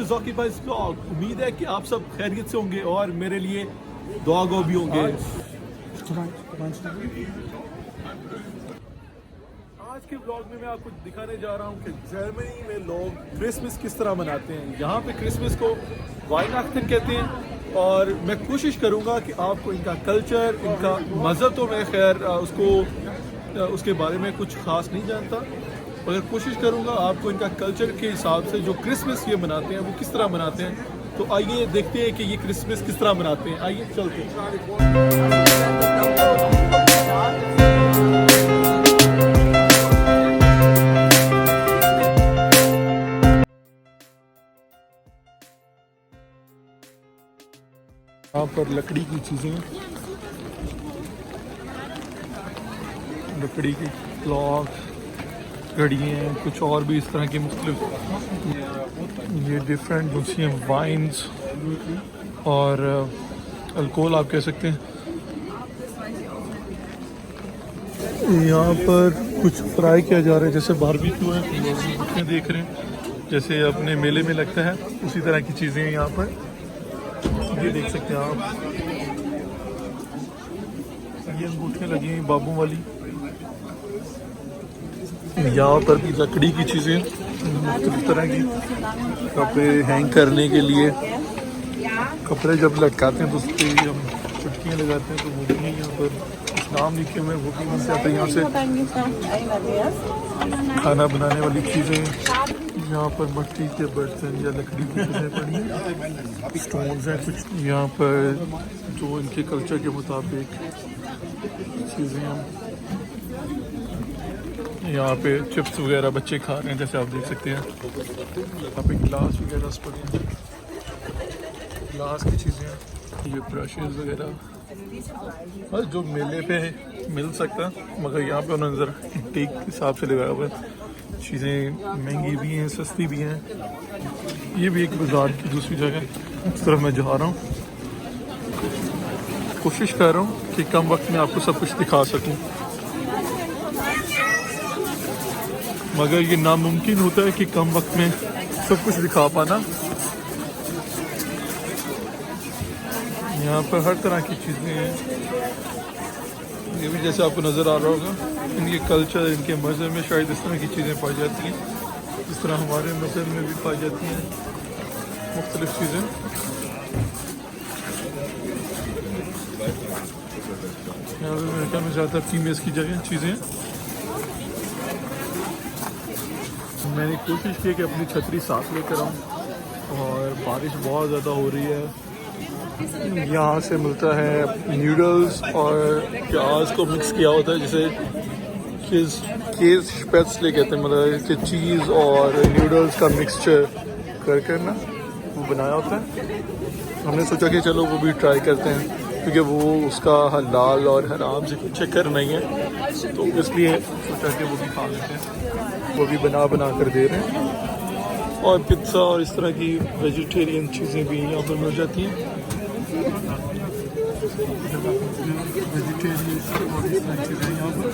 ज़ॉकी भाई's vlog. उम्मीद है कि आप सब खैरियत से होंगे और मेरे लिए दुआ गो भी होंगे। आज के व्लॉग में मैं आपको दिखाने जा रहा हूँ कि जर्मनी में लोग क्रिसमस किस तरह मनाते हैं। यहाँ पे क्रिसमस को वाइनाख्तन कहते हैं और मैं कोशिश करूँगा कि आपको इनका कल्चर, इनका मज़हब तो मैं खैर उसके बारे में कुछ ख़ास नहीं जानता, मगर कोशिश करूँगा आपको इनका कल्चर के हिसाब से जो क्रिसमस ये मनाते हैं वो किस तरह मनाते हैं। तो आइए देखते हैं कि ये क्रिसमस किस तरह मनाते हैं। आइए चलते हैं। यहाँ पर लकड़ी की चीज़ें, लकड़ी के क्लॉक, घड़ियाँ, कुछ और भी इस तरह की मुख्तलिफ ये डिफरेंट दूसरी वाइन्स और अल्कोहल आप कह सकते हैं। यहाँ पर कुछ फ्राई किया जा रहा है जैसे बारबेक्यू है, देख रहे हैं जैसे अपने मेले में लगता है उसी तरह की चीज़ें हैं यहाँ पर। ये देख सकते हैं आप, ये अंगूठियाँ लगी हैं बाबू वाली। यहाँ पर भी लकड़ी की चीज़ें मुख्तलिफ तरह की, कपड़े हैंग करने के लिए, कपड़े जब लटकाते हैं तो उस पर हम चुटकियाँ लगाते हैं तो वो भी यहाँ पर नाम लिखे हुए वो भी मिल जाते हैं। यहाँ से खाना बनाने वाली चीज़ें, यहाँ पर मिट्टी के बर्तन या लकड़ी की चीज़ें पड़ी हैं, स्टोन्स हैं कुछ यहाँ पर जो इनके कल्चर के मुताबिक चीज़ें हैं। यहाँ पे चिप्स वगैरह बच्चे खा रहे हैं जैसे आप देख सकते हैं। यहाँ पे गिलास वगैरह पड़े हैं, ग्लास की चीज़ें, ये ब्रशेस वगैरह, बस जो मेले पे मिल सकता, मगर यहाँ पे उन्होंने ज़रा टेक के हिसाब से लगाया हुआ है। चीज़ें महंगी भी हैं, सस्ती भी हैं। ये भी एक बाज़ार की दूसरी जगह इस तरफ मैं जा रहा हूँ। कोशिश कर रहा हूँ कि कम वक्त में आपको सब कुछ दिखा सकूँ, मगर ये नामुमकिन होता है कि कम वक्त में सब कुछ दिखा पाना। यहाँ पर हर तरह की चीज़ें हैं, ये भी जैसे आपको नज़र आ रहा होगा इनके कल्चर, इनके मज़हब में शायद इस तरह की चीज़ें पाई जाती हैं, इस तरह हमारे मज़हब में भी पाई जाती हैं मुख्तलिफ चीज़ें। यहाँ पर अमेरिका में ज़्यादा फीमेल्स की जगह चीज़ें। मैंने कोशिश की कि अपनी छतरी साथ लेकर आऊँ और बारिश बहुत ज़्यादा हो रही है। यहाँ से मिलता है नूडल्स और प्याज को मिक्स किया होता है जिसे केस स्पेट्सले कहते हैं, मतलब कि चीज़ और नूडल्स का मिक्सचर कर ना वो बनाया होता है। हमने सोचा कि चलो वो भी ट्राई करते हैं क्योंकि वो उसका हलाल और हराम से कुछ चक्कर नहीं है, तो इसलिए सोचा कि वो भी खा लेते हैं। वो भी बना कर दे रहे हैं। और पिज़्ज़ा और इस तरह की वेजिटेरियन चीज़ें भी यहाँ पर मिल जाती हैं। वेजिटेरियन और इस तरह की चीज़ें यहाँ पर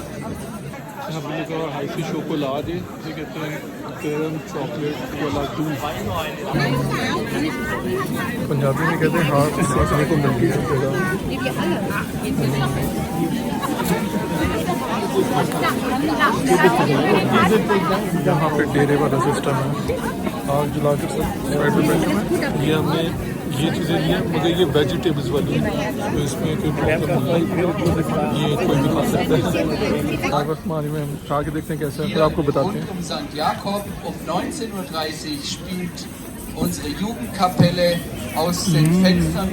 लिखा हुआ हाइफी शोकोलाद है, जिसे कहते हैं कैरम चॉकलेट या लड्डू। पंजाबी में कहते हैं हाथ सीखने को मिलती है यहाँ पे डेरे वाला सिस्टम है, आग जला कर सब। ये हमने ये चीज़ें ली हैं, मगर ये वेजिटेबल्स वाली है तो इसमें कोई प्रॉब्लम नहीं है, ये कोई भी खा सकता है। आग वक्त मारी में हम खा के देखते हैं कैसा है, फिर आपको बताते हैं। Unsere Jugendkapelle aus den Fenstern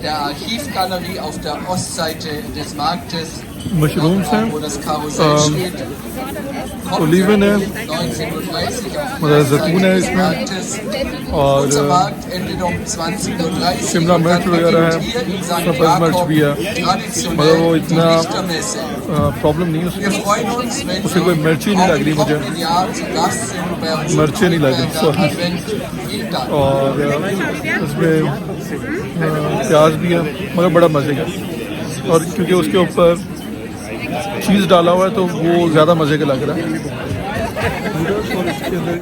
der Archivgalerie auf der Ostseite des Marktes, wo das Karussell steht. Olivan है, मतलब जैतून है इसमें, और शिमला मिर्च वगैरह है, सब्ज़ मिर्च भी है, मतलब वो इतना प्रॉब्लम नहीं है उसमें, उसे कोई मिर्ची नहीं लग रही मुझे, मिर्ची नहीं लग रही सॉरी। और उसमें प्याज भी है, मगर बड़ा मज़े का, और क्योंकि उसके ऊपर चीज़ डाला हुआ है तो वो ज़्यादा मज़े का लग रहा है। और इसके अंदर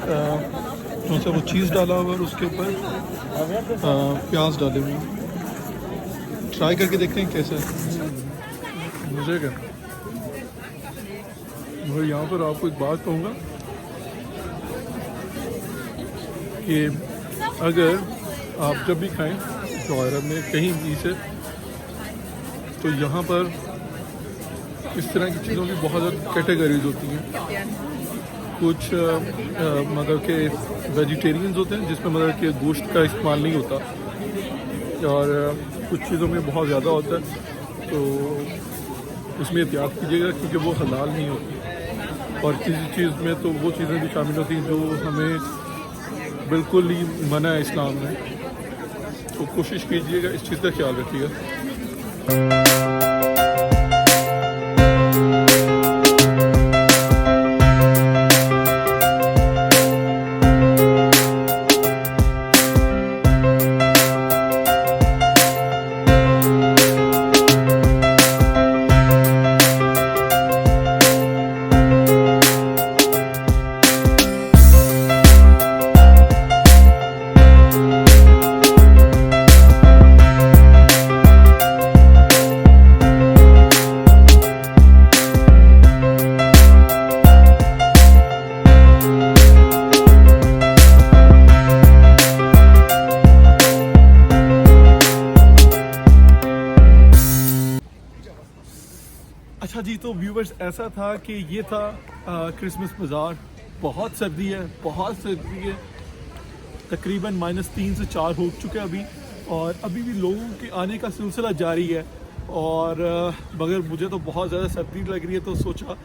कौन सा वो चीज़ डाला हुआ है और उसके ऊपर प्याज डाले हुए हैं। ट्राई करके देखते हैं कैसा है। मज़े का। और यहाँ पर आपको एक बात कहूँगा कि अगर आप जब भी खाएं शौहरा में कहीं भी से, तो यहाँ पर इस तरह की चीज़ों की बहुत ज़्यादा कैटेगरीज होती हैं। कुछ मतलब के वेजिटेरियंस होते हैं जिसमें मतलब कि गोश्त का इस्तेमाल नहीं होता, और कुछ चीज़ों में बहुत ज़्यादा होता है, तो उसमें एहतियात कीजिएगा क्योंकि वो हलाल नहीं होती। और किसी चीज़ में तो वो चीज़ें भी शामिल होती हैं जो हमें बिल्कुल ही मना है इस्लाम में, तो कोशिश कीजिएगा इस चीज़ का ख्याल रखिएगा। अच्छा जी, तो व्यूवर्स ऐसा था कि ये था क्रिसमस बाज़ार। बहुत सर्दी है, बहुत सर्दी है, तकरीबन -3 से 4 हो चुके हैं अभी, और अभी भी लोगों के आने का सिलसिला जारी है। और मगर मुझे तो बहुत ज़्यादा सर्दी लग रही है, तो सोचा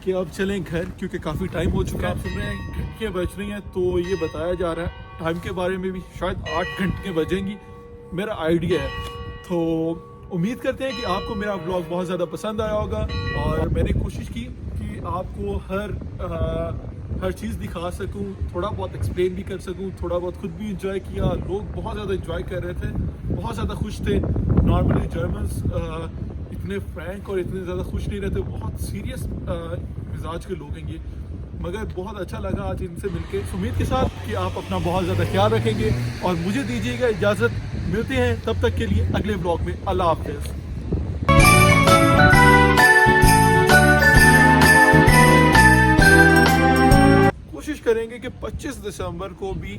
कि अब चलें घर, क्योंकि काफ़ी टाइम हो चुका है। आप सुन रहे हैं घंटे बज रही हैं, तो ये बताया जा रहा है टाइम के बारे में भी शायद 8 घंटे बजेंगी, मेरा आइडिया है। तो उम्मीद करते हैं कि आपको मेरा व्लॉग बहुत ज़्यादा पसंद आया होगा, और मैंने कोशिश की कि आपको हर चीज़ दिखा सकूं, थोड़ा बहुत एक्सप्लेन भी कर सकूं, थोड़ा बहुत खुद भी इंजॉय किया। लोग बहुत ज़्यादा इंजॉय कर रहे थे, बहुत ज़्यादा खुश थे। नॉर्मली जर्मन्स इतने फ्रैंक और इतने ज़्यादा खुश नहीं रहते, बहुत सीरियस मिजाज के लोग हैं ये, मगर बहुत अच्छा लगा आज इनसे मिलके। उम्मीद के साथ कि आप अपना बहुत ज़्यादा ख्याल रखेंगे, और मुझे दीजिएगा इजाज़त। मिलते हैं तब तक के लिए अगले ब्लॉग में। अल्लाह हाफ़िज़। कोशिश करेंगे कि 25 दिसंबर को भी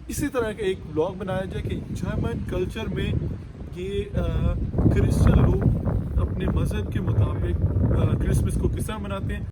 इसी तरह का एक ब्लॉग बनाया जाए कि जर्मन कल्चर में ये क्रिश्चियन लोग अपने मज़हब के मुताबिक क्रिसमस को किस तरह मनाते हैं।